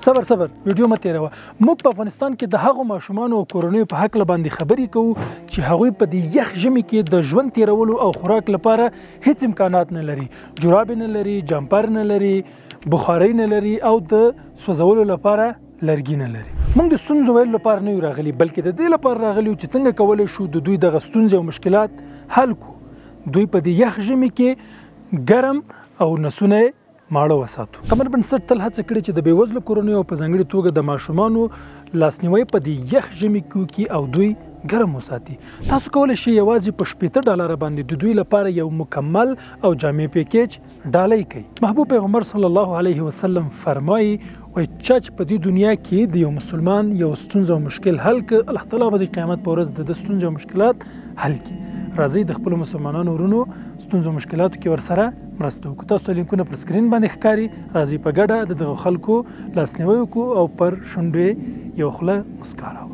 صبر ویډیو مه تیروه. موږ په افغانستان کې د هغو ماشومانو او کورنیو په هکله باندې خبرې کوو چې هغوی په دې یخ ژمي کې د ژوند تیرولو او خوراک لپاره هیڅ امکانات نه لري. جرابې نه لري، جمپر نه لري، بخارۍ نه لري او د سوځولو لپاره لرګي نه لري. موږ د ستونزو ویلو لپاره نه یو راغلي، بلکې د دې لپاره راغلي چې څنګه کولی شو د دوی دغه ستونزې او مشکلات حل کړو. دوی په دې یخ ژمي کې ګرم او نسونه ماړه وساتو. قمر بنسټ تل هڅه کړې چې د بېوزلو کورنیو او په ځانګړې توګه د ماشومانو لاسنیوی په دې یخ ژمي کې او دوی ګرم وساتي. تاسو کولی شئ یوازې په $80 باندې د دوی لپاره یو مکمل او جامع پیکیج ډالۍ کړئ. محبوب پیغمبر صلی الله علیه وسلم فرمایي وایي چا چې په دې دنیا کې د یو مسلمان یو ستونزه او مشکل حل کړ، الله تعالی به د قیامت په ورځ د ستونزې او مشکلات حل کړي. راځئ د خپلو مسلمانانو ورونو ستونزو مشکلاتو کې ورسره مرسته وکړو. تاسو لینکونه پر سکرین باندې ښکاري. راځئ په ګډه د دغو خلکو لاسنیوی وکړو او پر شونډو یو خوله مسکا راوړو.